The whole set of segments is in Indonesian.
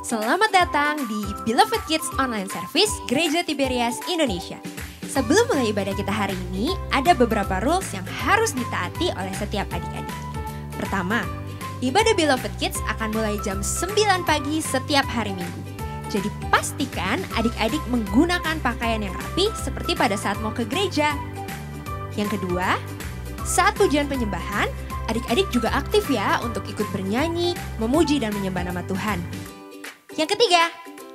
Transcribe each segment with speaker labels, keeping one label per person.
Speaker 1: Selamat datang di Beloved Kids Online Service Gereja Tiberias Indonesia. Sebelum mulai ibadah kita hari ini, ada beberapa rules yang harus ditaati oleh setiap adik-adik. Pertama, ibadah Beloved Kids akan mulai jam 9 pagi setiap hari Minggu. Jadi pastikan adik-adik menggunakan pakaian yang rapi seperti pada saat mau ke gereja. Yang kedua, saat pujian penyembahan, adik-adik juga aktif ya untuk ikut bernyanyi, memuji dan menyembah nama Tuhan. Yang ketiga,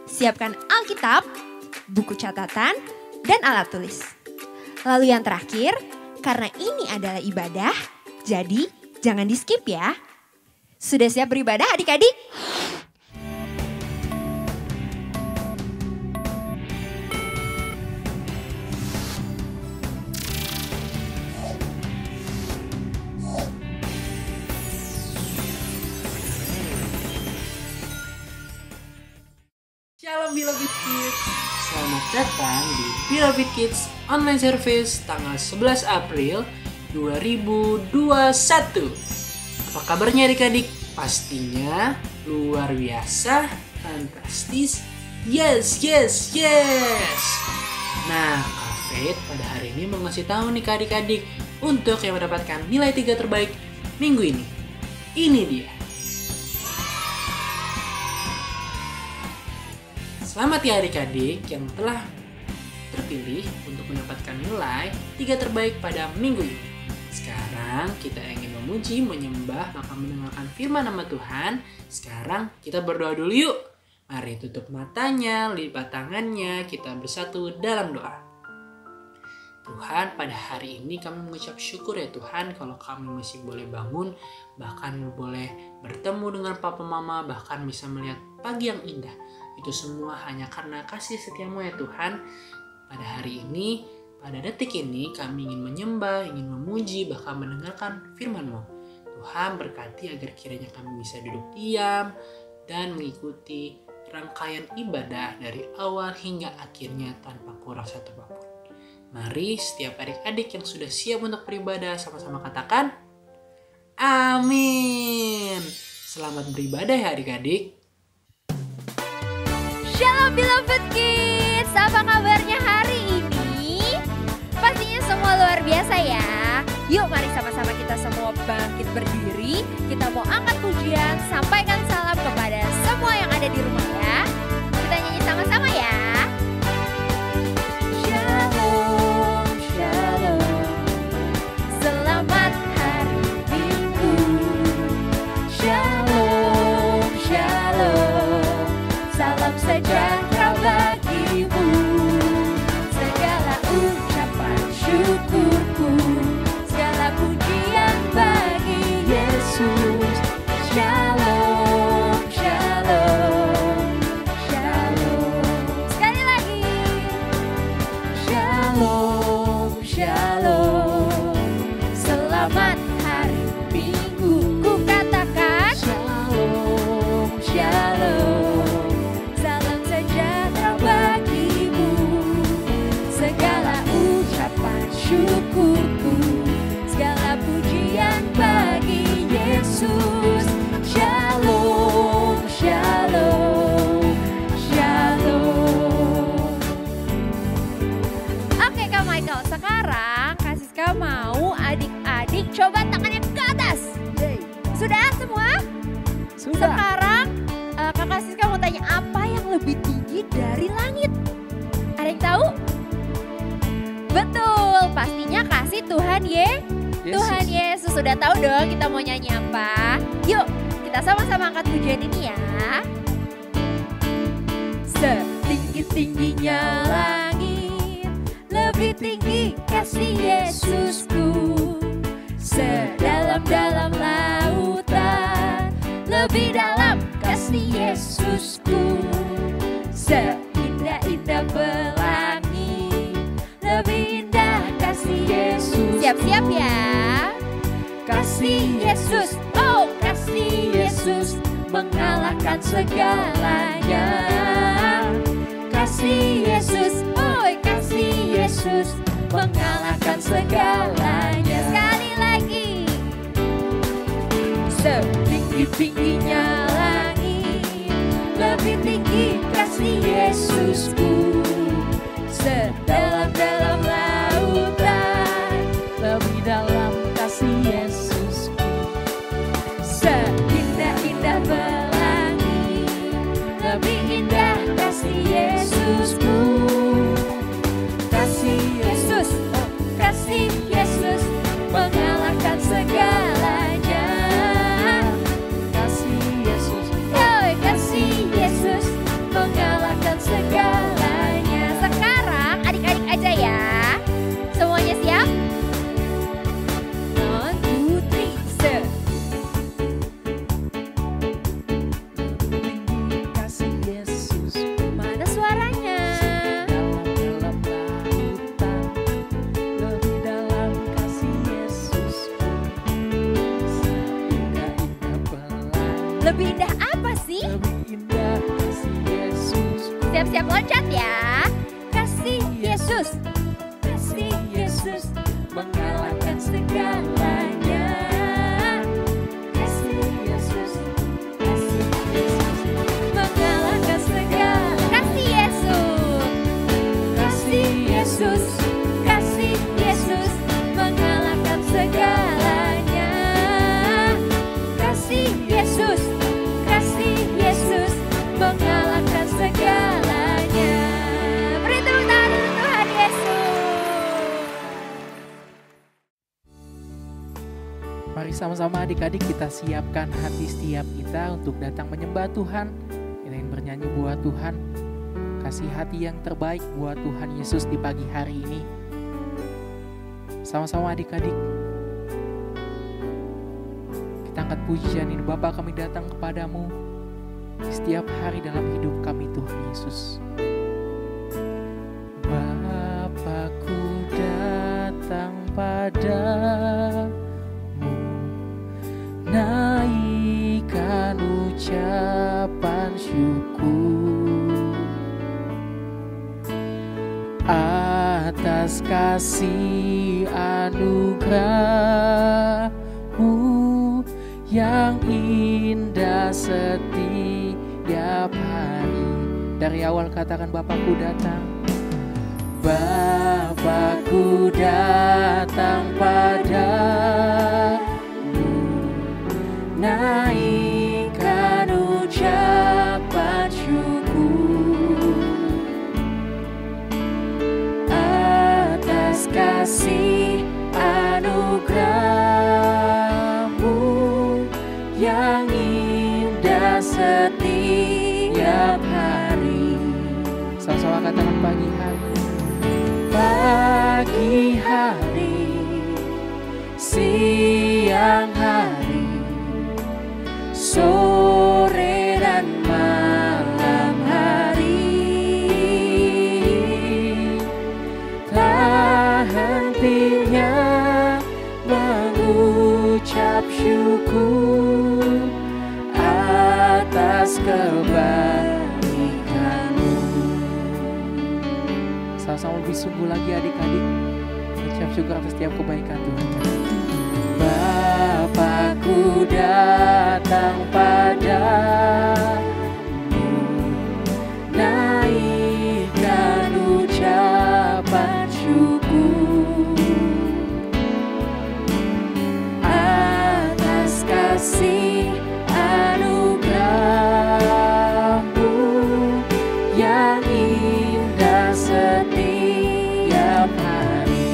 Speaker 1: siapkan Alkitab, buku catatan, dan alat tulis. Lalu yang terakhir, karena ini adalah ibadah, jadi jangan di skip ya. Sudah siap beribadah adik-adik?
Speaker 2: Shalom Beloved Kids, selamat datang di Beloved Kids Online Service tanggal 11 April 2021. Apa kabarnya adik-adik? Pastinya luar biasa, fantastis, yes! Nah, Kak Faith pada hari ini mau ngasih tahu nih ke adik-adik untuk yang mendapatkan nilai 3 terbaik minggu ini. Ini dia. Selamat ya adik-adik yang telah terpilih untuk mendapatkan nilai 3 terbaik pada minggu ini. Sekarang kita ingin memuji, menyembah, maka mendengarkan firman nama Tuhan. Sekarang kita berdoa dulu yuk. Mari tutup matanya, lipat tangannya, kita bersatu dalam doa. Tuhan, pada hari ini kami mengucap syukur ya Tuhan kalau kami masih boleh bangun, bahkan boleh bertemu dengan papa mama, bahkan bisa melihat pagi yang indah. Itu semua hanya karena kasih setiamu ya Tuhan. Pada hari ini, pada detik ini kami ingin menyembah, ingin memuji, bahkan mendengarkan firman-Mu. Tuhan berkati agar kiranya kami bisa duduk diam dan mengikuti rangkaian ibadah dari awal hingga akhirnya tanpa kurang satu apapun. Mari setiap adik-adik yang sudah siap untuk beribadah sama-sama katakan amin. Selamat beribadah ya adik-adik.
Speaker 1: Shalom Beloved Kids, apa kabarnya hari ini? Pastinya semua luar biasa ya. Yuk mari sama-sama kita semua bangkit berdiri. Kita mau angkat pujian, sampaikan salam kepada semua yang ada di rumah ya. Kita nyanyi sama-sama ya. Shalom, shalom, selamat hari Minggu. Shalom, shalom, salam sejahtera bagimu. Segala ucapan syukurku, segala pujian bagi Yesus. Shalom, shalom, shalom. Sekali lagi. Shalom, shalom, selamat hari Minggu. Ku katakan shalom, shalom, salam sejahtera bagimu. Segala ucapan syukurku, segala pujian bagi Yesus. Shalom, shalom, shalom. Oke Kak Michael, sekarang Kak Siska mau adik-adik coba tangannya ke atas. Sudah semua?
Speaker 2: Sudah.
Speaker 1: Sekarang Kakak Siska mau tanya apa yang lebih tinggi dari langit? Ada yang tahu? Betul, pastinya kasih Tuhan
Speaker 2: Yesus.
Speaker 1: Tuhan Yesus. Sudah tahu dong kita mau nyanyi apa? Yuk kita sama-sama angkat pujian ini ya. Setinggi-tingginya langit, lebih tinggi kasih Yesusku. Sedalam-dalam lautan, lebih dalam kasih Yesusku. Seindah-indah pelangi, lebih indah kasih Yesus. Siap-siap ya. Kasih Yesus, oh kasih Yesus, mengalahkan segalanya. Kasih Yesus, oh kasih Yesus, mengalahkan segalanya. Sekali lagi. Setinggi-tingginya langit, lebih lebih tinggi kasih Yesusku. Sedalam-dalam lautan,
Speaker 3: lebih dalam kasih Yesusku.
Speaker 1: seindah-indah pelangi, lebih indah kasih Yesusku. Kasih Yesus, oh kasih Yesus, mengalahkan segalanya.
Speaker 3: Kasih Yesus,
Speaker 1: Oh kasih Yesus, mengalahkan segalanya. Sekarang adik-adik aja ya. Semuanya siap? One, two, three, set.
Speaker 3: tinggi kasih Yesus.
Speaker 1: Mana suaranya?
Speaker 3: Dalam-dalam lautan, lebih dalam kasih Yesus. Seindah-indah pelangi,
Speaker 1: Lebih indah apa sih?
Speaker 3: lebih indah kasih Yesus.
Speaker 1: Siap-siap loncat ya. Kasih Yesus, kasih Yesus, mengalahkan segalanya. Kasih Yesus, kasih Yesus, mengalahkan segala. Kasih Yesus, kasih Yesus, kasih Yesus, mengalahkan segalanya. Kasih Yesus, kasih Yesus, mengalahkan segalanya. Beri tepuk tangan untuk Tuhan Yesus.
Speaker 3: Mari sama-sama adik-adik kita siapkan hati setiap kita untuk datang menyembah Tuhan. Kita ingin bernyanyi buat Tuhan. Kasih hati yang terbaik buat Tuhan Yesus di pagi hari ini. Sama-sama adik-adik. Kita angkat pujian ini. Bapa, kami datang kepadamu setiap hari dalam hidup kami Tuhan Yesus. Bapakku datang padamu, naikkan ucapan syukur atas kasih anugerah-Mu yang indah setiap hari. Dari awal katakan Bapakku datang. Bapakku datang padamu, naikkan ucapan syukur atas kasih anugerah-Mu yang indah setiap hari. Sama-sama katakan pagi hari. Pagi hari, siang hari, sore dan malam hari, tak hentinya mengucap syukur atas kebaikan-Mu. Sama-sama lebih sungguh lagi adik-adik, ucap syukur atas setiap kebaikan Tuhan. Bapakku datang padamu, naikkan ucapan syukur atas kasih anugerah-Mu yang indah setiap hari.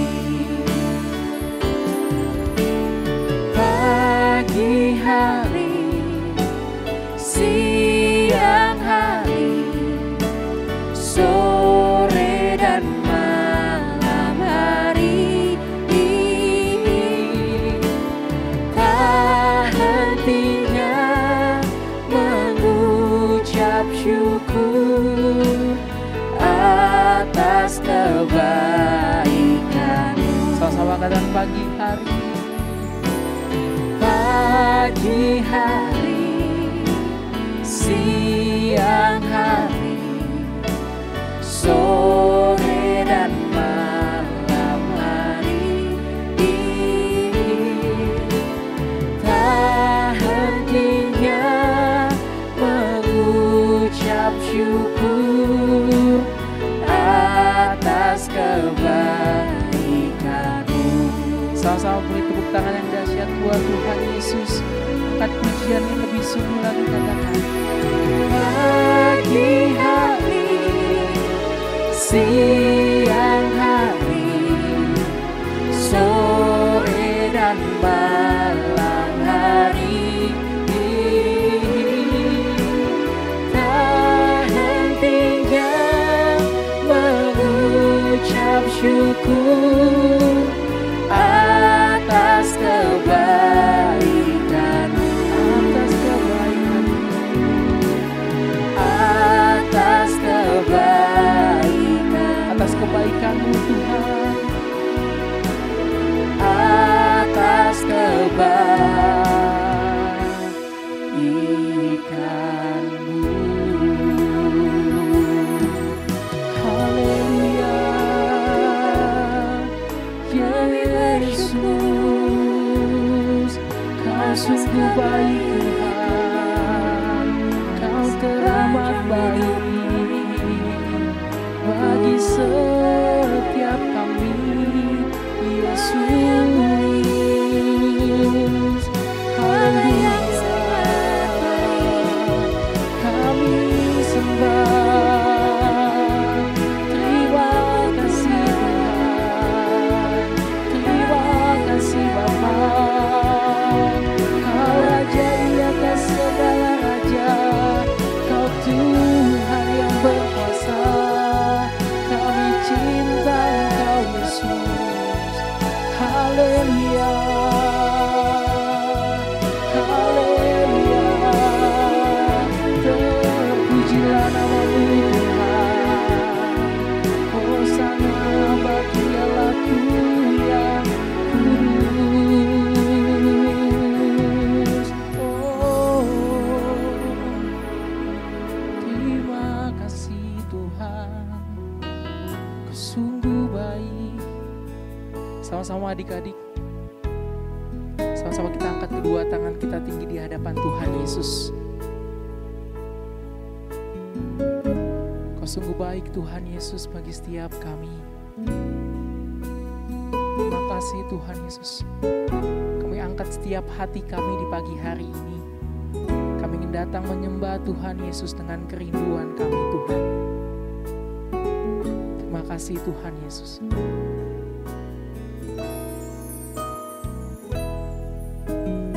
Speaker 3: Pagi hari, siang hari, sore dan malam hari, tak hentinya mengucap syukur atas kebaikan-Mu. Sama-sama katakan pagi hari. Pagi hari, siang hari, sore dan malam hari, tak hentinya mengucap buat Tuhan Yesus. Angkat pujian yang lebih sungguh lagi, katakan pagi hari, siang hari, sore dan malam hari, tak hentinya mengucap syukur atas kebaikan, atas kebaikan-Mu Tuhan, atas kebaikan-Mu. Haleluya, ya Yesus, Kau sungguh baik Tuhan, Kau teramat baik bagi setiap kami, Yesus. Haleluya, kami sembah. Terima kasih Tuhan, terima kasih Bapa. Kau Raja di atas segala raja, Kau Tuhan yang berkuasa. Kami cinta Engkau Yesus. Haleluya, haleluya, terpujilah nama-Mu Tuhan. Hosana bagi Allahku yang kudus. Oh, terima kasih Tuhan, Kau sungguh baik. Sama-sama adik-adik, sama-sama kita angkat kedua tangan kita tinggi di hadapan Tuhan Yesus. Kau sungguh baik Tuhan Yesus bagi setiap kami. Terima kasih Tuhan Yesus. Kami angkat setiap hati kami di pagi hari ini. Kami ingin datang menyembah Tuhan Yesus dengan kerinduan kami Tuhan. Terima kasih Tuhan Yesus.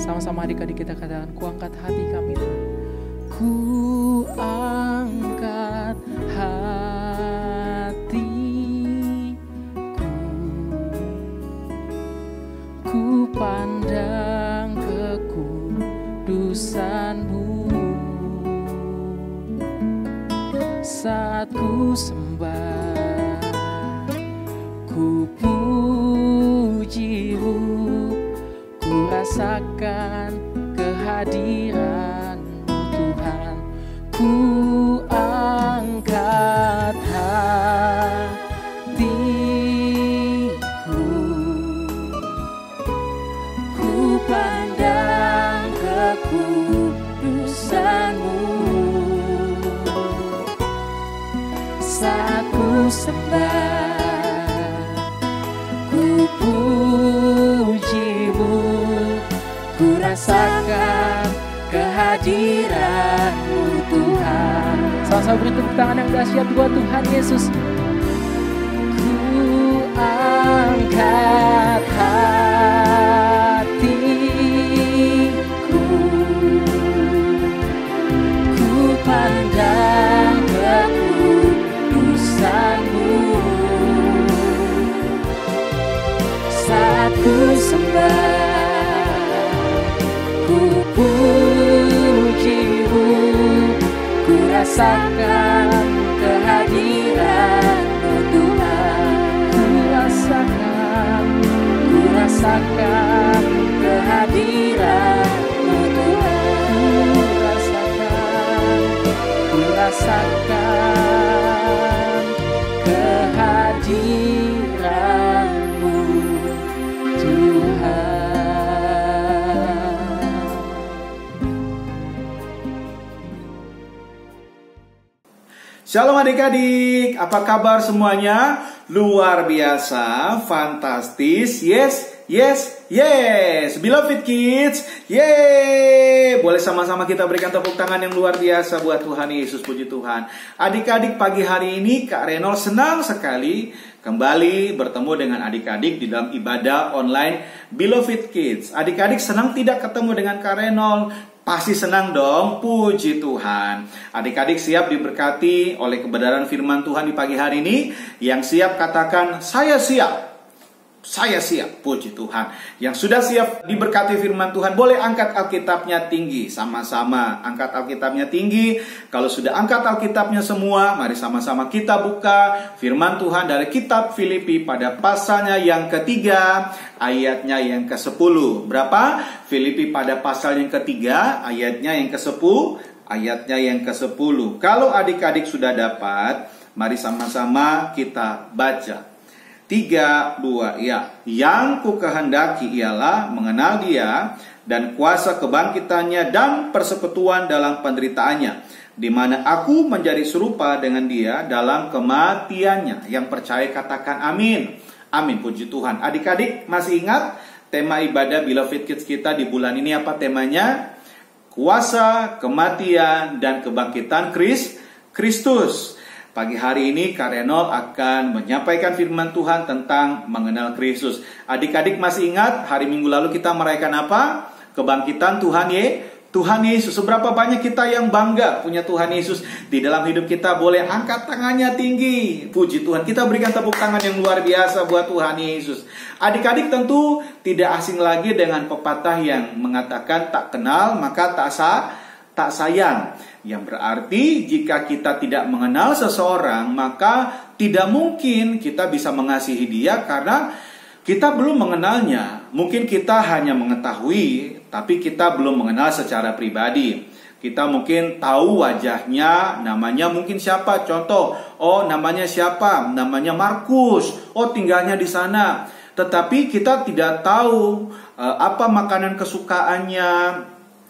Speaker 3: Sama-sama adik-adik kita katakan, ku angkat hati kami Tuhan. Ku angkat hatiku, ku pandang kekudusan-Mu. Saat ku sembah, ku puji-Mu, ku rasakan kehadiran-Mu Tuhan. Ku angkat hatiku, ku pandang kekudusan-Mu. Saat ku sembah, ku puji-Mu, ku rasakan kehadiran-Mu Tuhan. Sama-sama beri tepuk tangan yang dahsyat buat Tuhan Yesus. Ku angkat hatiku, ku pandang kekudusan-Mu. Saat ku sembah, ku puji-Mu, ku rasakan kehadiran-Mu Tuhan. Ku rasakan kehadiran-Mu Tuhan. Ku rasakan kehadiran-Mu Tuhan.
Speaker 4: Shalom adik-adik, apa kabar semuanya? Luar biasa, fantastis, yes, Yes, yes, beloved kids, yeay. Boleh sama-sama kita berikan tepuk tangan yang luar biasa buat Tuhan Yesus, puji Tuhan. Adik-adik, pagi hari ini Kak Renol senang sekali kembali bertemu dengan adik-adik di dalam ibadah online Beloved Kids. Adik-adik senang tidak ketemu dengan Kak Renol? Pasti senang dong, puji Tuhan. Adik-adik siap diberkati oleh kebenaran firman Tuhan di pagi hari ini? Yang siap katakan, saya siap. Saya siap, puji Tuhan. Yang sudah siap diberkati firman Tuhan, boleh angkat Alkitabnya tinggi. Sama-sama angkat Alkitabnya tinggi. Kalau sudah angkat Alkitabnya semua, mari sama-sama kita buka firman Tuhan dari kitab Filipi pada pasalnya yang ketiga, ayatnya yang ke-10. Berapa? Filipi pada pasal yang ketiga, ayatnya yang ke-10, ayatnya yang ke-10. Kalau adik-adik sudah dapat, mari sama-sama kita baca. 3, 2, ya. Yang ku kehendaki ialah mengenal Dia dan kuasa kebangkitannya dan persekutuan dalam penderitaannya, di mana aku menjadi serupa dengan Dia dalam kematiannya. Yang percaya katakan amin. Amin, puji Tuhan. Adik-adik masih ingat tema ibadah Beloved Kids kita di bulan ini apa temanya? Kuasa, kematian, dan kebangkitan Kristus. Pagi hari ini Kak Renol akan menyampaikan firman Tuhan tentang mengenal Kristus. Adik-adik masih ingat hari Minggu lalu kita merayakan apa? Kebangkitan Tuhan Yesus. Seberapa banyak kita yang bangga punya Tuhan Yesus di dalam hidup kita? Boleh angkat tangannya tinggi. Puji Tuhan. Kita berikan tepuk tangan yang luar biasa buat Tuhan Yesus. Adik-adik tentu tidak asing lagi dengan pepatah yang mengatakan tak kenal maka tak sayang. Yang berarti jika kita tidak mengenal seseorang, maka tidak mungkin kita bisa mengasihi dia karena kita belum mengenalnya. Mungkin kita hanya mengetahui, tapi kita belum mengenal secara pribadi. Kita mungkin tahu wajahnya, namanya mungkin siapa. Contoh, oh namanya siapa? Namanya Markus. Oh tinggalnya di sana. Tetapi kita tidak tahu apa makanan kesukaannya,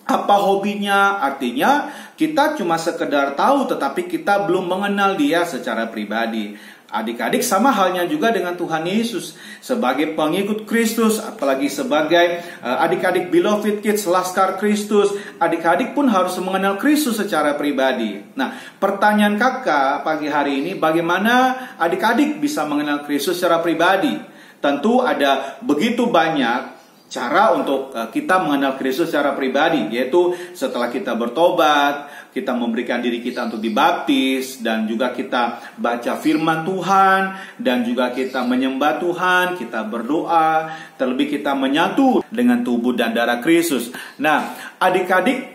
Speaker 4: apa hobinya. Artinya kita cuma sekedar tahu tetapi kita belum mengenal dia secara pribadi. Adik-adik sama halnya juga dengan Tuhan Yesus. Sebagai pengikut Kristus, apalagi sebagai adik-adik Beloved Kids, Laskar Kristus, adik-adik pun harus mengenal Kristus secara pribadi. Nah, pertanyaan kakak pagi hari ini, bagaimana adik-adik bisa mengenal Kristus secara pribadi? Tentu ada begitu banyak cara untuk kita mengenal Kristus secara pribadi, yaitu setelah kita bertobat, kita memberikan diri kita untuk dibaptis, dan juga kita baca firman Tuhan, dan juga kita menyembah Tuhan, kita berdoa, terlebih kita menyatu dengan tubuh dan darah Kristus. Nah, adik-adik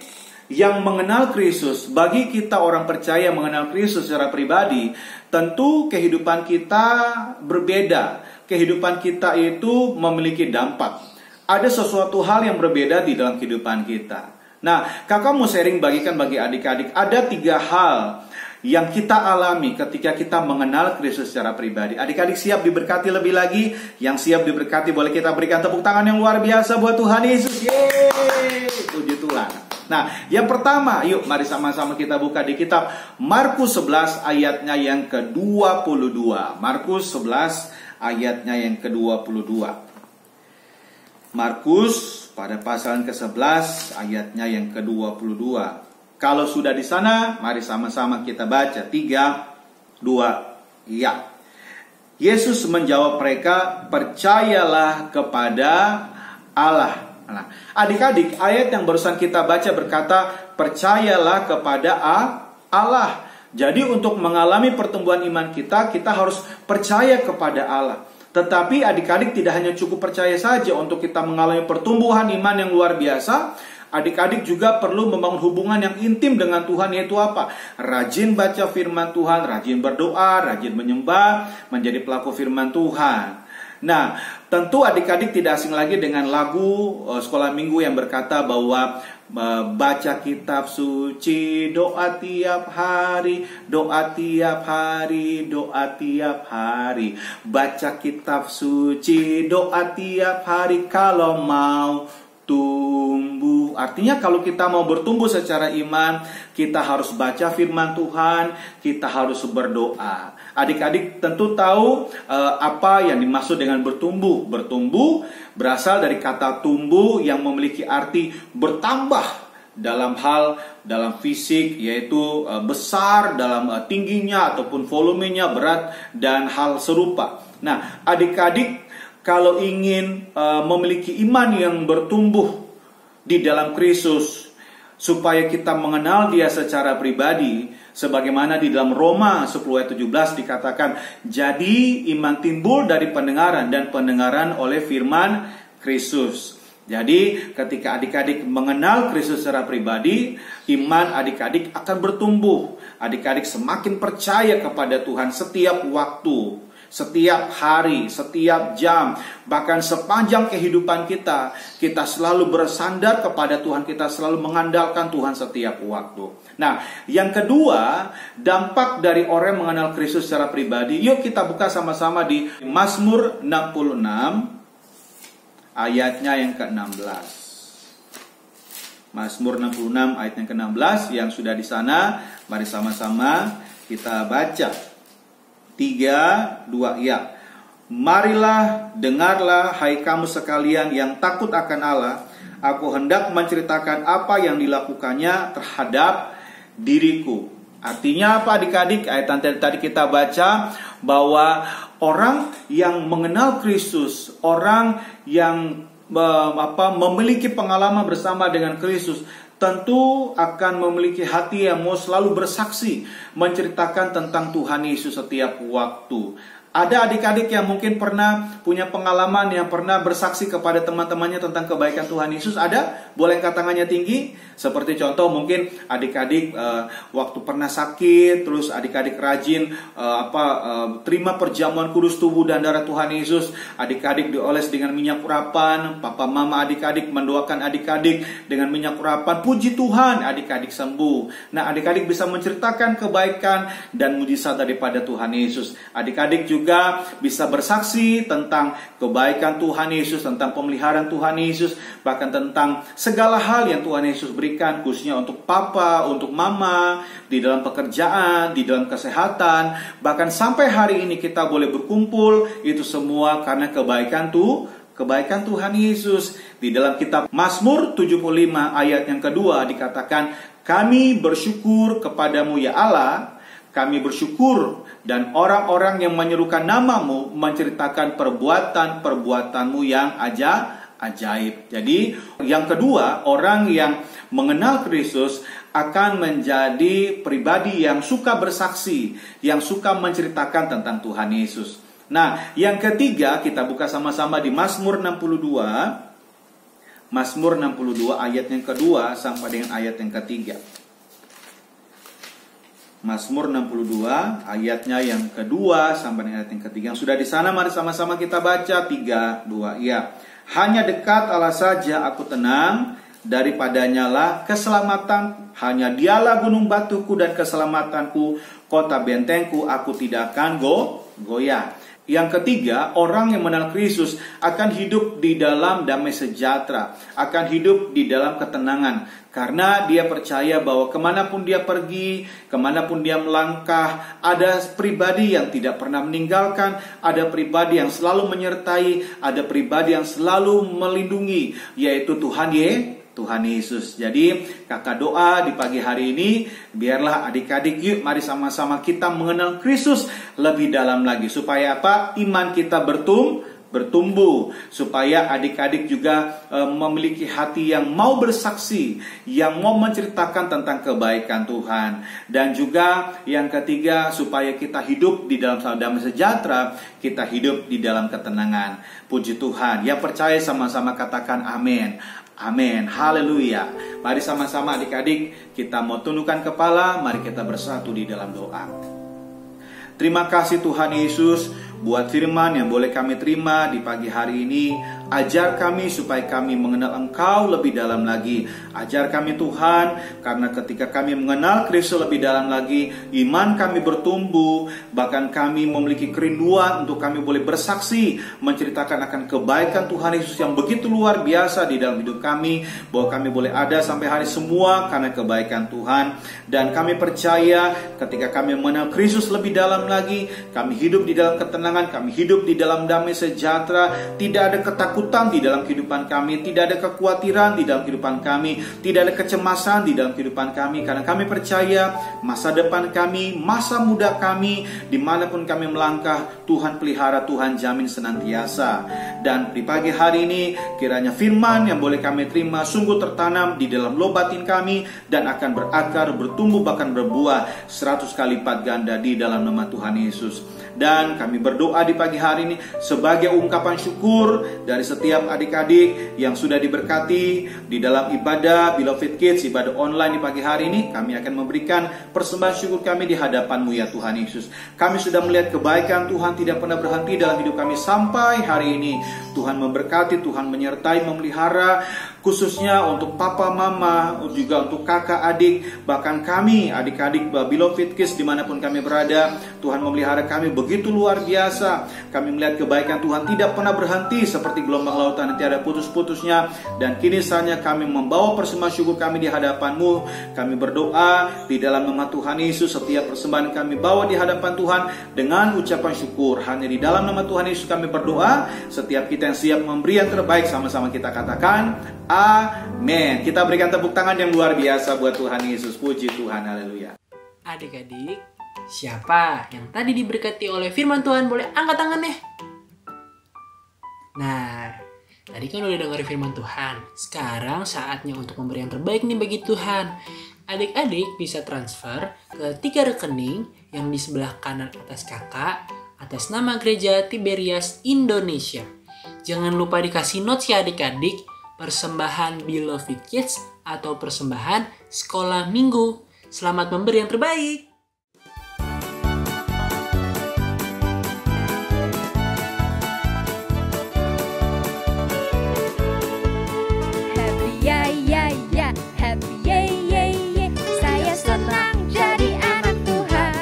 Speaker 4: yang mengenal Kristus, bagi kita orang percaya mengenal Kristus secara pribadi, tentu kehidupan kita berbeda. Kehidupan kita itu memiliki dampak. Ada sesuatu hal yang berbeda di dalam kehidupan kita. Nah, kakak mau sharing bagikan bagi adik-adik. Ada 3 hal yang kita alami ketika kita mengenal Kristus secara pribadi. Adik-adik siap diberkati lebih lagi? Yang siap diberkati boleh kita berikan tepuk tangan yang luar biasa buat Tuhan Yesus. Yeay, puji Tuhan. Nah, yang pertama, yuk mari sama-sama kita buka di kitab Markus 11 ayatnya yang ke-22. Markus 11 ayatnya yang ke-22. Markus pada pasal ke-11 ayatnya yang ke-22. Kalau sudah di sana, mari sama-sama kita baca. 3, 2, ya. Yesus menjawab mereka, percayalah kepada Allah. Nah, adik-adik, ayat yang barusan kita baca berkata, percayalah kepada Allah. Jadi untuk mengalami pertumbuhan iman kita harus percaya kepada Allah. Tetapi adik-adik tidak hanya cukup percaya saja untuk kita mengalami pertumbuhan iman yang luar biasa. Adik-adik juga perlu membangun hubungan yang intim dengan Tuhan, yaitu apa? Rajin baca firman Tuhan, rajin berdoa, rajin menyembah, menjadi pelaku firman Tuhan. Nah, tentu adik-adik tidak asing lagi dengan lagu sekolah minggu yang berkata bahwa baca kitab suci, doa tiap hari, doa tiap hari, doa tiap hari. Baca kitab suci, doa tiap hari kalau mau tumbuh. Artinya kalau kita mau bertumbuh secara iman, kita harus baca firman Tuhan, kita harus berdoa. Adik-adik tentu tahu apa yang dimaksud dengan bertumbuh. Bertumbuh berasal dari kata tumbuh yang memiliki arti bertambah dalam fisik, yaitu besar dalam tingginya ataupun volumenya, berat dan hal serupa. Nah, adik-adik kalau ingin memiliki iman yang bertumbuh di dalam Kristus, supaya kita mengenal Dia secara pribadi, sebagaimana di dalam Roma 10 ayat 17 dikatakan, jadi iman timbul dari pendengaran dan pendengaran oleh firman Kristus. Jadi ketika adik-adik mengenal Kristus secara pribadi, iman adik-adik akan bertumbuh. Adik-adik semakin percaya kepada Tuhan setiap waktu, setiap hari, setiap jam, bahkan sepanjang kehidupan kita. Kita selalu bersandar kepada Tuhan, kita selalu mengandalkan Tuhan setiap waktu. Nah, yang kedua, dampak dari orang mengenal Kristus secara pribadi. Yuk kita buka sama-sama di Mazmur 66 ayatnya yang ke-16. Mazmur 66 ayat yang ke-16 yang sudah di sana, mari sama-sama kita baca. 3, 2, ya. Marilah, dengarlah hai kamu sekalian yang takut akan Allah. Aku hendak menceritakan apa yang dilakukannya terhadap diriku. Artinya apa adik-adik? Ayat tadi kita baca bahwa orang yang mengenal Kristus, orang yang memiliki pengalaman bersama dengan Kristus, tentu akan memiliki hati yang mau selalu bersaksi, menceritakan tentang Tuhan Yesus setiap waktu. Ada adik-adik yang mungkin pernah punya pengalaman, yang pernah bersaksi kepada teman-temannya tentang kebaikan Tuhan Yesus. Ada? Boleh angkat tangannya tinggi? Seperti contoh mungkin adik-adik waktu pernah sakit, terus adik-adik rajin terima perjamuan kudus tubuh dan darah Tuhan Yesus. Adik-adik dioles dengan minyak urapan. Papa mama adik-adik mendoakan adik-adik dengan minyak urapan. Puji Tuhan, adik-adik sembuh. Nah, adik-adik bisa menceritakan kebaikan dan mujizat daripada Tuhan Yesus. Adik-adik juga bisa bersaksi tentang kebaikan Tuhan Yesus, tentang pemeliharaan Tuhan Yesus, bahkan tentang segala hal yang Tuhan Yesus berikan, khususnya untuk papa, untuk mama, di dalam pekerjaan, di dalam kesehatan. Bahkan sampai hari ini kita boleh berkumpul, itu semua karena kebaikan Tuhan Yesus. Di dalam kitab Mazmur 75 ayat yang kedua dikatakan, kami bersyukur kepadamu ya Allah, kami bersyukur, dan orang-orang yang menyerukan namamu menceritakan perbuatan-perbuatanmu yang ajaib. Jadi yang kedua, orang yang mengenal Kristus akan menjadi pribadi yang suka bersaksi, yang suka menceritakan tentang Tuhan Yesus. Nah, yang ketiga kita buka sama-sama di Mazmur 62. Mazmur 62 ayat yang kedua sampai dengan ayat yang ketiga. Mazmur 62 ayatnya yang kedua sampai dengan ayat yang ketiga. Yang sudah di sana mari sama-sama kita baca. 3, 2, ya. Hanya dekat Allah saja aku tenang, daripadanya lah keselamatan. Hanya Dialah gunung batuku dan keselamatanku, kota bentengku, aku tidak akan goyah. Yang ketiga, orang yang mengenal Kristus akan hidup di dalam damai sejahtera, akan hidup di dalam ketenangan. Karena dia percaya bahwa kemanapun dia pergi, kemanapun dia melangkah, ada pribadi yang tidak pernah meninggalkan, ada pribadi yang selalu menyertai, ada pribadi yang selalu melindungi, yaitu Tuhan Yesus. Jadi kakak doa di pagi hari ini, biarlah adik-adik yuk mari sama-sama kita mengenal Kristus lebih dalam lagi. Supaya apa? Iman kita bertumbuh. Supaya adik-adik juga memiliki hati yang mau bersaksi, yang mau menceritakan tentang kebaikan Tuhan. Dan juga yang ketiga, supaya kita hidup di dalam damai sejahtera, kita hidup di dalam ketenangan. Puji Tuhan. Yang percaya sama-sama katakan amin. Amin, haleluya. Mari sama-sama adik-adik kita mau tundukkan kepala, mari kita bersatu di dalam doa. Terima kasih Tuhan Yesus buat firman yang boleh kami terima di pagi hari ini. Ajar kami supaya kami mengenal Engkau lebih dalam lagi. Ajar kami Tuhan, karena ketika kami mengenal Kristus lebih dalam lagi, iman kami bertumbuh. Bahkan kami memiliki kerinduan untuk kami boleh bersaksi, menceritakan akan kebaikan Tuhan Yesus yang begitu luar biasa di dalam hidup kami, bahwa kami boleh ada sampai hari semua karena kebaikan Tuhan. Dan kami percaya ketika kami mengenal Kristus lebih dalam lagi, kami hidup di dalam ketenangan, kami hidup di dalam damai sejahtera. Tidak ada ketakutan di dalam kehidupan kami, tidak ada kekhawatiran di dalam kehidupan kami, tidak ada kecemasan di dalam kehidupan kami, karena kami percaya masa depan kami, masa muda kami, dimanapun kami melangkah, Tuhan pelihara, Tuhan jamin senantiasa. Dan di pagi hari ini kiranya firman yang boleh kami terima sungguh tertanam di dalam loh batin kami, dan akan berakar, bertumbuh, bahkan berbuah 100 kali lipat ganda di dalam nama Tuhan Yesus. Dan kami berdoa di pagi hari ini sebagai ungkapan syukur dari setiap adik-adik yang sudah diberkati di dalam ibadah Beloved Kids, ibadah online di pagi hari ini. Kami akan memberikan persembahan syukur kami di hadapan-Mu ya Tuhan Yesus. Kami sudah melihat kebaikan Tuhan tidak pernah berhenti dalam hidup kami sampai hari ini. Tuhan memberkati, Tuhan menyertai, memelihara, khususnya untuk papa mama, juga untuk kakak adik, bahkan kami adik-adik Beloved Kids dimanapun kami berada. Tuhan memelihara kami begitu luar biasa. Kami melihat kebaikan Tuhan tidak pernah berhenti seperti gelombang lautan yang tiada putus-putusnya. Dan kini saatnya kami membawa persembahan syukur kami di hadapan-Mu. Kami berdoa di dalam nama Tuhan Yesus, setiap persembahan kami bawa di hadapan Tuhan dengan ucapan syukur. Hanya di dalam nama Tuhan Yesus kami berdoa. Setiap kita yang siap memberi yang terbaik, sama-sama kita katakan amin. Kita berikan tepuk tangan yang luar biasa buat Tuhan Yesus. Puji Tuhan, haleluya.
Speaker 2: Adik-adik, siapa yang tadi diberkati oleh firman Tuhan boleh angkat tangannya? Nah, tadi kan udah dengar firman Tuhan. Sekarang saatnya untuk memberi yang terbaik nih bagi Tuhan. Adik-adik bisa transfer ke 3 rekening yang di sebelah kanan atas kakak atas nama Gereja Tiberias Indonesia. Jangan lupa dikasih notes ya adik-adik, persembahan Beloved Kids atau persembahan sekolah minggu. Selamat memberi yang terbaik.
Speaker 1: Happy ya ya ya, happy ya ya ya. Saya senang jadi anak Tuhan.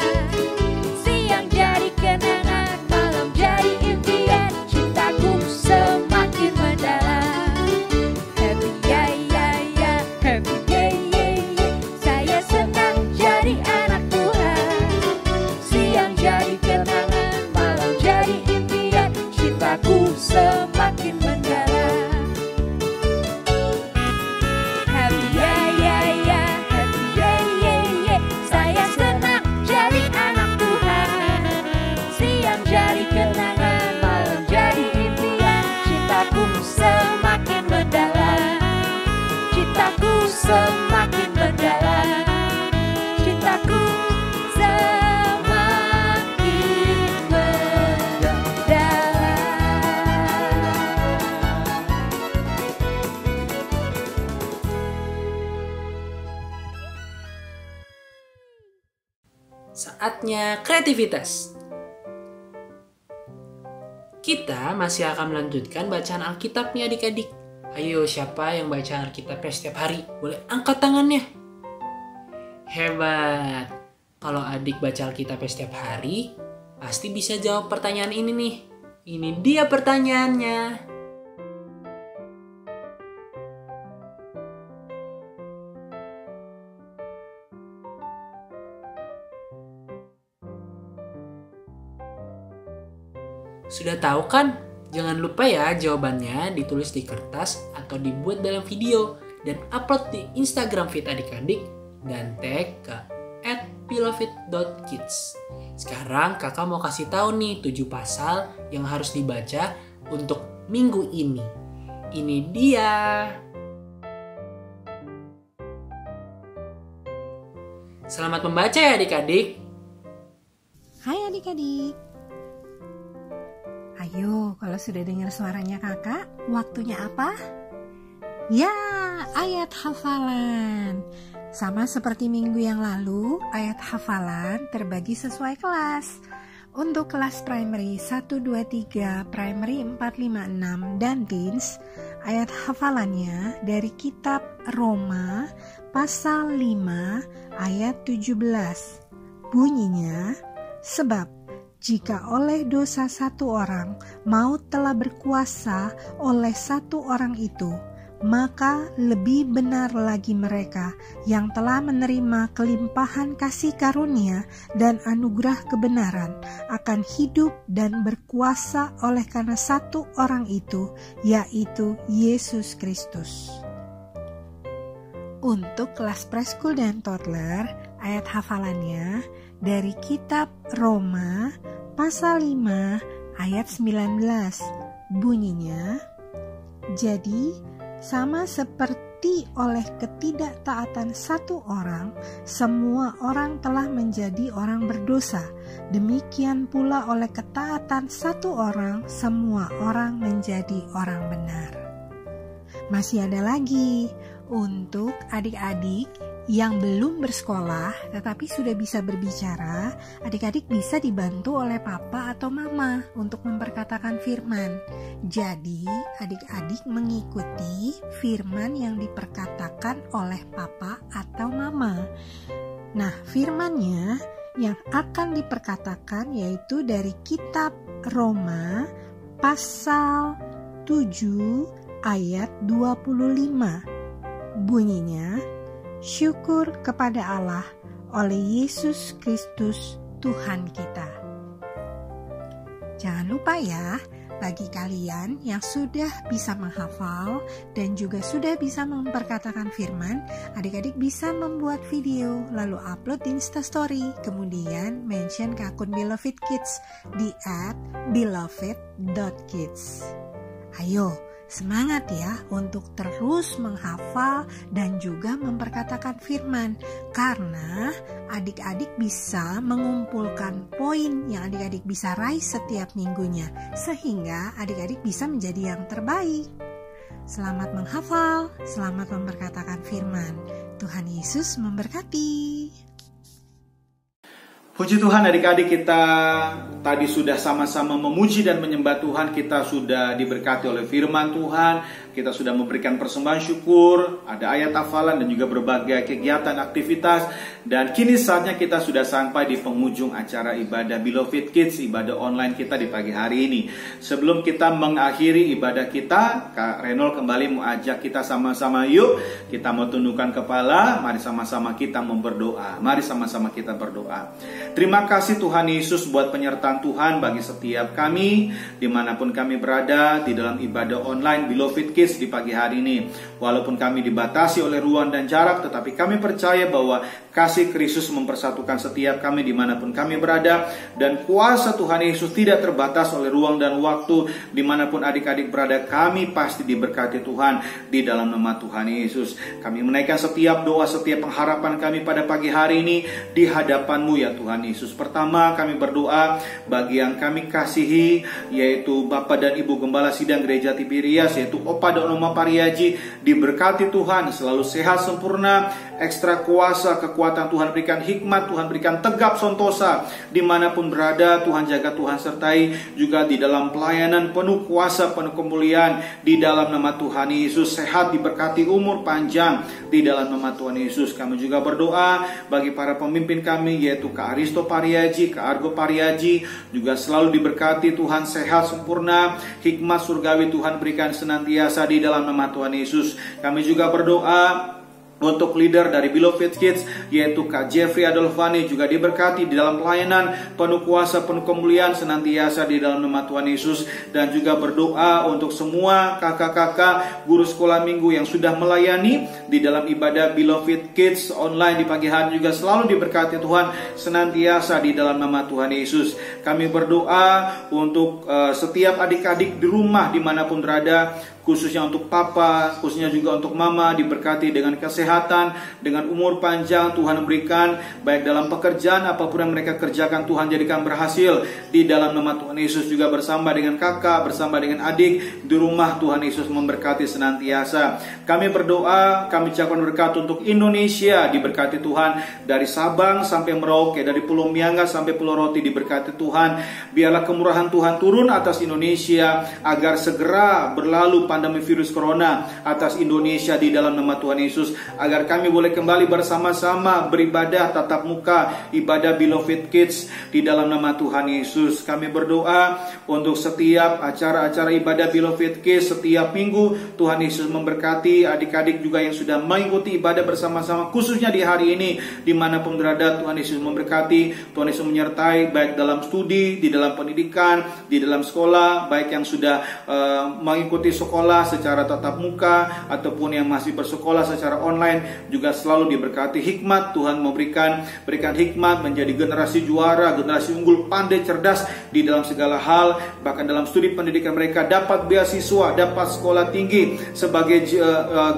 Speaker 1: Siang jadi kenangan, malam jadi impian. Cintaku semakin mendalam. Happy ya ya ya, happy ya ya ya. Saya senang jadi anak Tuhan. Siang jadi kenangan, malam jadi impian. Cintaku semakin mendalam. Happy ya ya ya, happy ya ya ya. Saya senang jadi anak Tuhan. Siang jadi kenangan, malam jadi impian. Cintaku semakin mendalam. Cintaku semakin mendalam. Cintaku semakin mendalam.
Speaker 2: Saatnya kreativitas. Kita masih akan melanjutkan bacaan Alkitab nih adik-adik. Ayo, siapa yang baca Alkitabnya setiap hari? Boleh angkat tangannya. Hebat. Kalau adik baca Alkitabnya setiap hari, pasti bisa jawab pertanyaan ini nih. Ini dia pertanyaannya. Sudah tahu kan? Jangan lupa ya jawabannya ditulis di kertas atau dibuat dalam video dan upload di Instagram feed adik-adik dan tag ke @beloved.kids. Sekarang kakak mau kasih tahu nih 7 pasal yang harus dibaca untuk minggu ini. Ini dia. Selamat membaca ya adik-adik.
Speaker 5: Hai adik-adik. Ayo, kalau sudah dengar suaranya kakak, waktunya apa? Ya, ayat hafalan. Sama seperti minggu yang lalu, ayat hafalan terbagi sesuai kelas. Untuk kelas primary 1, 2, 3, primary 4, 5, 6, dan teens, ayat hafalannya dari kitab Roma pasal 5 ayat 17. Bunyinya, sebab jika oleh dosa satu orang maut telah berkuasa oleh satu orang itu, maka lebih benar lagi mereka yang telah menerima kelimpahan kasih karunia dan anugerah kebenaran akan hidup dan berkuasa oleh karena satu orang itu, yaitu Yesus Kristus. Untuk kelas preschool dan toddler, ayat hafalannya dari kitab Roma pasal 5 ayat 19. Bunyinya, jadi sama seperti oleh ketidaktaatan satu orang, semua orang telah menjadi orang berdosa. Demikian pula oleh ketaatan satu orang, semua orang menjadi orang benar. Masih ada lagi untuk adik-adik yang belum bersekolah tetapi sudah bisa berbicara. Adik-adik bisa dibantu oleh papa atau mama untuk memperkatakan firman. Jadi adik-adik mengikuti firman yang diperkatakan oleh papa atau mama. Nah, firmannya yang akan diperkatakan yaitu dari kitab Roma pasal 7 ayat 25. Bunyinya, syukur kepada Allah oleh Yesus Kristus Tuhan kita. Jangan lupa ya, bagi kalian yang sudah bisa menghafal dan juga sudah bisa memperkatakan firman, adik-adik bisa membuat video lalu upload di Instastory, kemudian mention ke akun Beloved Kids di @beloved.kids. Ayo, semangat ya untuk terus menghafal dan juga memperkatakan firman, karena adik-adik bisa mengumpulkan poin yang adik-adik bisa raih setiap minggunya, sehingga adik-adik bisa menjadi yang terbaik. Selamat menghafal, selamat memperkatakan firman. Tuhan Yesus memberkati.
Speaker 4: Puji Tuhan, adik-adik, kita tadi sudah sama-sama memuji dan menyembah Tuhan. Kita sudah diberkati oleh firman Tuhan. Kita sudah memberikan persembahan syukur, ada ayat hafalan dan juga berbagai kegiatan aktivitas. Dan kini saatnya kita sudah sampai di penghujung acara ibadah Beloved Kids, ibadah online kita di pagi hari ini. Sebelum kita mengakhiri ibadah kita, Kak Renol kembali mau ajak kita sama-sama, yuk kita mau tundukkan kepala, mari sama-sama kita berdoa. Mari sama-sama kita berdoa. Terima kasih Tuhan Yesus buat penyertaan Tuhan bagi setiap kami, dimanapun kami berada di dalam ibadah online Beloved Kids di pagi hari ini. Walaupun kami dibatasi oleh ruang dan jarak, tetapi kami percaya bahwa kasih Kristus mempersatukan setiap kami dimanapun kami berada, dan kuasa Tuhan Yesus tidak terbatas oleh ruang dan waktu. Dimanapun adik-adik berada, kami pasti diberkati Tuhan di dalam nama Tuhan Yesus. Kami menaikkan setiap doa, setiap pengharapan kami pada pagi hari ini di hadapan-Mu ya Tuhan Yesus. Pertama, kami berdoa bagi yang kami kasihi, yaitu Bapak dan Ibu Gembala Sidang Gereja Tiberias, yaitu Opa dan Oma Pariaji. Diberkati Tuhan, selalu sehat sempurna, ekstra kuasa, kekuatan Tuhan berikan, hikmat Tuhan berikan, tegap sentosa dimanapun berada. Tuhan jaga, Tuhan sertai juga di dalam pelayanan, penuh kuasa, penuh kemuliaan di dalam nama Tuhan Yesus. Sehat, diberkati, umur panjang di dalam nama Tuhan Yesus. Kami juga berdoa bagi para pemimpin kami, yaitu Kak Aristo Pariaji, Kak Argo Pariaji, juga selalu diberkati Tuhan, sehat sempurna, hikmat surgawi Tuhan berikan senantiasa di dalam nama Tuhan Yesus. Kami juga berdoa untuk leader dari Beloved Kids, yaitu Kak Jeffrey Adolfani, juga diberkati di dalam pelayanan, penuh kuasa, penuh kemuliaan senantiasa di dalam nama Tuhan Yesus. Dan juga berdoa untuk semua kakak-kakak guru sekolah minggu yang sudah melayani di dalam ibadah Beloved Kids online di pagi hari, juga selalu diberkati Tuhan senantiasa di dalam nama Tuhan Yesus. Kami berdoa untuk setiap adik-adik di rumah dimanapun berada, khususnya untuk papa, khususnya juga untuk mama, diberkati dengan kesehatan, dengan umur panjang. Tuhan berikan baik dalam pekerjaan apapun yang mereka kerjakan, Tuhan jadikan berhasil di dalam nama Tuhan Yesus. Juga bersama dengan kakak, bersama dengan adik di rumah, Tuhan Yesus memberkati senantiasa. Kami berdoa, kami ucapkan berkat untuk Indonesia, diberkati Tuhan, dari Sabang sampai Merauke, dari Pulau Mianga sampai Pulau Roti, diberkati Tuhan. Biarlah kemurahan Tuhan turun atas Indonesia, agar segera berlalu pandemi virus corona atas Indonesia di dalam nama Tuhan Yesus, agar kami boleh kembali bersama-sama beribadah tatap muka, ibadah Beloved Kids di dalam nama Tuhan Yesus. Kami berdoa untuk setiap acara-acara ibadah Beloved Kids setiap minggu. Tuhan Yesus memberkati adik-adik juga yang sudah mengikuti ibadah bersama-sama, khususnya di hari ini dimanapun berada. Tuhan Yesus memberkati, Tuhan Yesus menyertai baik dalam studi, di dalam pendidikan, di dalam sekolah, baik yang sudah mengikuti sekolah secara tatap muka ataupun yang masih bersekolah secara online, juga selalu diberkati hikmat. Tuhan berikan hikmat menjadi generasi juara, generasi unggul, pandai, cerdas di dalam segala hal, bahkan dalam studi pendidikan mereka dapat beasiswa, dapat sekolah tinggi sebagai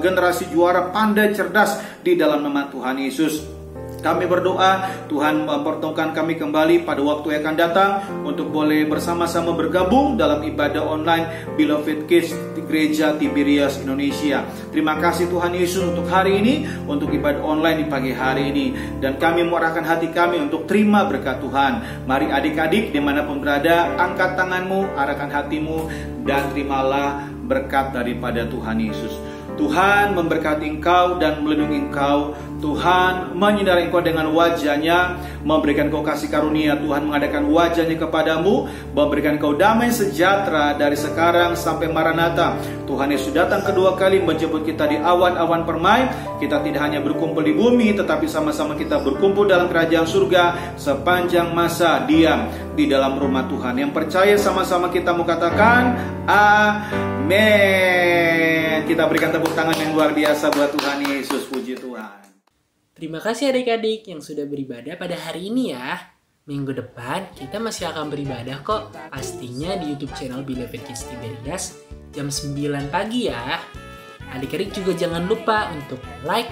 Speaker 4: generasi juara, pandai, cerdas di dalam nama Tuhan Yesus. Kami berdoa Tuhan mempertemukan kami kembali pada waktu yang akan datang untuk boleh bersama-sama bergabung dalam ibadah online Beloved Kids di Gereja Tiberias Indonesia. Terima kasih Tuhan Yesus untuk hari ini, untuk ibadah online di pagi hari ini. Dan kami mengarahkan hati kami untuk terima berkat Tuhan. Mari adik-adik dimanapun berada, angkat tanganmu, arahkan hatimu, dan terimalah berkat daripada Tuhan Yesus. Tuhan memberkati engkau dan melindungi engkau. Tuhan menyinari engkau dengan wajahnya, memberikan engkau kasih karunia. Tuhan mengadakan wajahnya kepadamu, memberikan engkau damai sejahtera dari sekarang sampai Maranatha. Tuhan Yesus datang kedua kali menjemput kita di awan-awan permai. Kita tidak hanya berkumpul di bumi, tetapi sama-sama kita berkumpul dalam kerajaan surga sepanjang masa diam di dalam rumah Tuhan. Yang percaya sama-sama kita mau katakan amin. Kita berikan tepuk tangan yang luar biasa buat Tuhan Yesus. Puji Tuhan.
Speaker 2: Terima kasih adik-adik yang sudah beribadah pada hari ini ya. Minggu depan kita masih akan beribadah kok. Pastinya di YouTube channel Beloved Kids Tiberias jam 9 pagi ya. Adik-adik juga jangan lupa untuk like,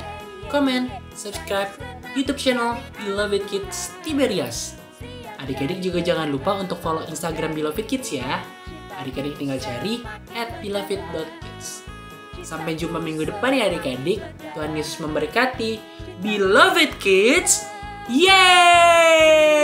Speaker 2: comment, subscribe YouTube channel Beloved Kids Tiberias. Adik-adik juga jangan lupa untuk follow Instagram Beloved Kids ya. Adik-adik tinggal cari @beloved.kids. Sampai jumpa minggu depan ya adik-adik. Tuhan Yesus memberkati. Beloved Kids, yeay!